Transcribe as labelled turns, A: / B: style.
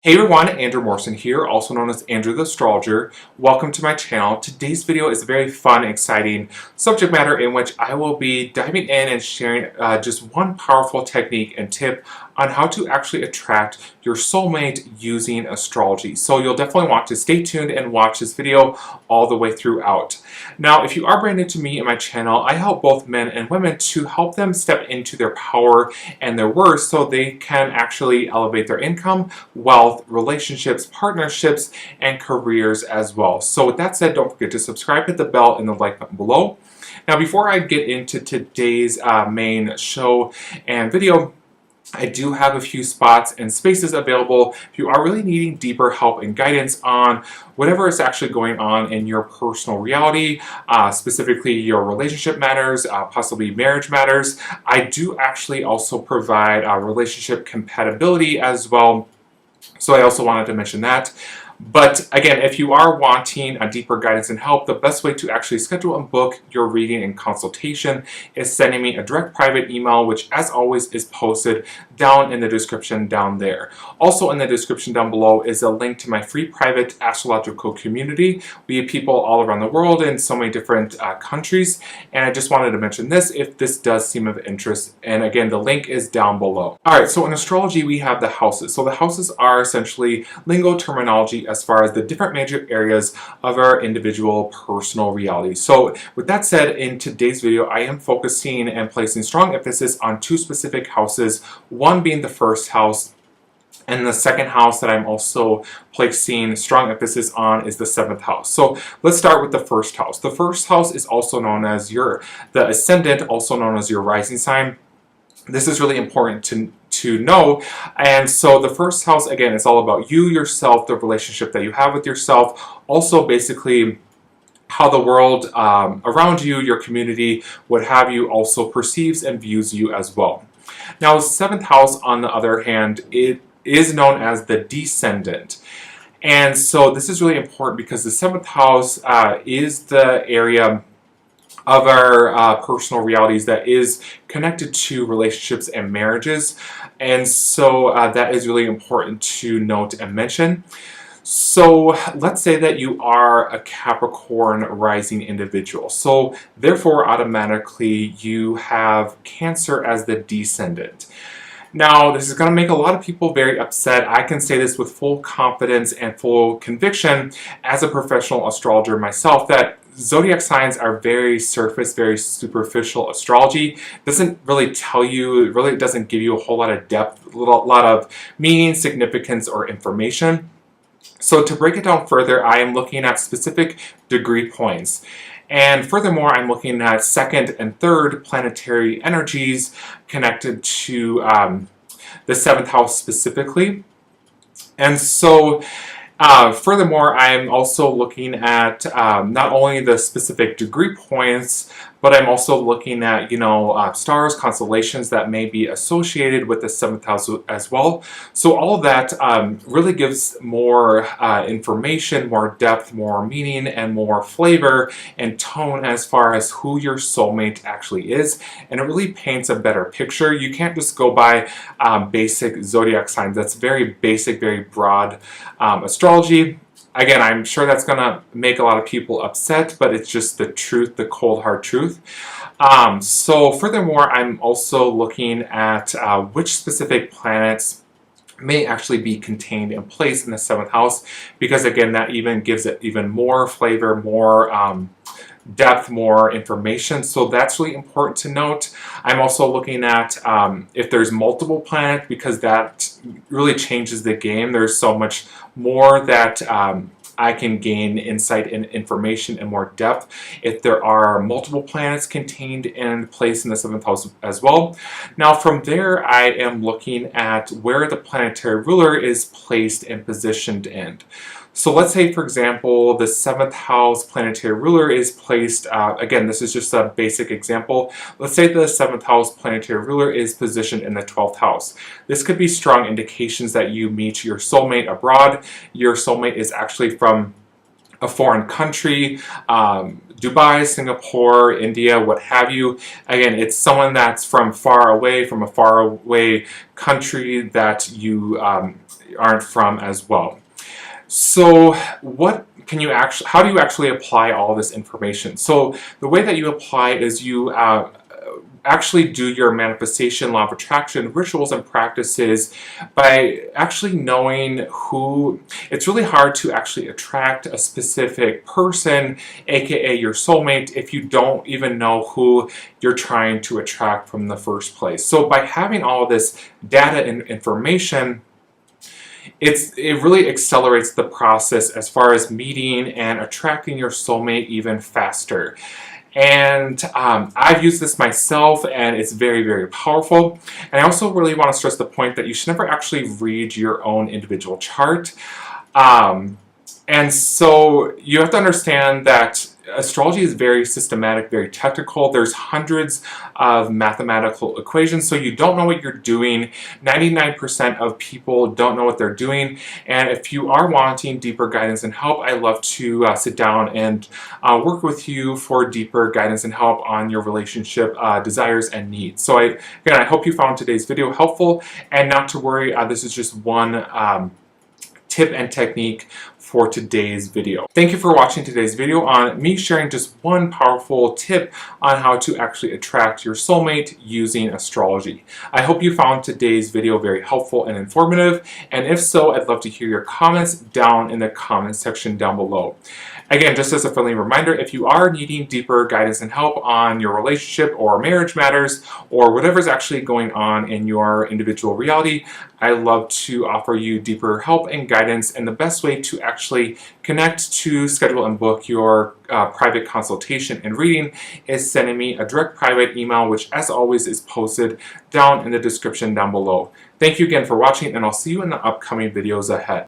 A: Hey everyone, Andrew Morrison here, also known as Andrew the Astrologer. Welcome to my channel. Today's video is a very fun, exciting subject matter in which I will be diving in and sharing just one powerful technique and tip on how to actually attract your soulmate using astrology. So you'll definitely want to stay tuned and watch this video all the way throughout. Now, if you are brand new to me and my channel, I help both men and women to help them step into their power and their worth so they can actually elevate their income, wealth, relationships, partnerships, and careers as well. So with that said, don't forget to subscribe, hit the bell, and the like button below. Now, before I get into today's main show and video, I do have a few spots and spaces available if you are really needing deeper help and guidance on whatever is actually going on in your personal reality, specifically your relationship matters, possibly marriage matters. I do actually also provide relationship compatibility as well. So I also wanted to mention that. But again, if you are wanting a deeper guidance and help, the best way to actually schedule and book your reading and consultation is sending me a direct private email, which as always is posted down in the description down there. Also in the description down below is a link to my free private astrological community. We have people all around the world in so many different countries. And I just wanted to mention this if this does seem of interest. And again, the link is down below. All right, so in astrology, we have the houses. So the houses are essentially lingo terminology as far as the different major areas of our individual personal reality. So with that said, in today's video, I am focusing and placing strong emphasis on two specific houses, one being the first house, and the second house that I'm also placing strong emphasis on is the seventh house. So let's start with the first house. The first house is also known as the ascendant, also known as your rising sign. This is really important to know. And so the first house, again, is all about you, yourself, the relationship that you have with yourself. Also, basically, how the world around you, your community, what have you, also perceives and views you as well. Now, the seventh house, on the other hand, it is known as the descendant. And so this is really important because the seventh house is the area of our personal realities that is connected to relationships and marriages. And so that is really important to note and mention. So let's say that you are a Capricorn rising individual. So therefore, automatically, you have Cancer as the descendant. Now, this is going to make a lot of people very upset. I can say this with full confidence and full conviction as a professional astrologer myself that zodiac signs are very surface, very superficial astrology. Doesn't really tell you, it really doesn't give you a whole lot of depth, a lot of meaning, significance, or information. So to break it down further, I am looking at specific degree points. And furthermore, I'm looking at second and third planetary energies connected to the seventh house specifically. And so furthermore, I'm also looking at not only the specific degree points, but I'm also looking at, stars, constellations that may be associated with the seventh house as well. So all of that really gives more information, more depth, more meaning, and more flavor and tone as far as who your soulmate actually is. And it really paints a better picture. You can't just go by basic zodiac signs. That's very basic, very broad astrology. Again, I'm sure that's going to make a lot of people upset, but it's just the truth, the cold hard truth. So furthermore, I'm also looking at which specific planets may actually be contained in place in the seventh house, because again, that even gives it even more flavor, more depth, more information. So that's really important to note. I'm also looking at if there's multiple planets, because that really changes the game. There's so much more that I can gain insight and information and more depth if there are multiple planets contained in place in the seventh house as well. Now from there, I am looking at where the planetary ruler is placed and positioned in. So let's say, for example, the seventh house planetary ruler is placed, again, this is just a basic example. Let's say the seventh house planetary ruler is positioned in the 12th house. This could be strong indications that you meet your soulmate abroad. Your soulmate is actually from a foreign country, Dubai, Singapore, India, what have you. Again, it's someone that's from a far away country that you aren't from as well. So what can you actually, how do you actually apply all this information? So the way that you apply is you actually do your manifestation, law of attraction, rituals and practices by actually knowing who. It's really hard to actually attract a specific person, aka your soulmate, if you don't even know who you're trying to attract from the first place. So by having all of this data and information, it really accelerates the process as far as meeting and attracting your soulmate even faster. And I've used this myself, and it's very, very powerful. And I also really want to stress the point that you should never actually read your own individual chart. And so you have to understand that astrology is very systematic, very technical. There's hundreds of mathematical equations, so you don't know what you're doing. 99% of people don't know what they're doing. And if you are wanting deeper guidance and help, I love to sit down and work with you for deeper guidance and help on your relationship desires and needs. So again, I hope you found today's video helpful, and not to worry, this is just one tip and technique for today's video. Thank you for watching today's video on me sharing just one powerful tip on how to actually attract your soulmate using astrology. I hope you found today's video very helpful and informative, and if so, I'd love to hear your comments down in the comment section down below. Again, just as a friendly reminder, if you are needing deeper guidance and help on your relationship or marriage matters, or whatever's actually going on in your individual reality, I love to offer you deeper help and guidance, and the best way to actually connect to schedule and book your private consultation and reading is sending me a direct private email, which as always is posted down in the description down below. Thank you again for watching, and I'll see you in the upcoming videos ahead.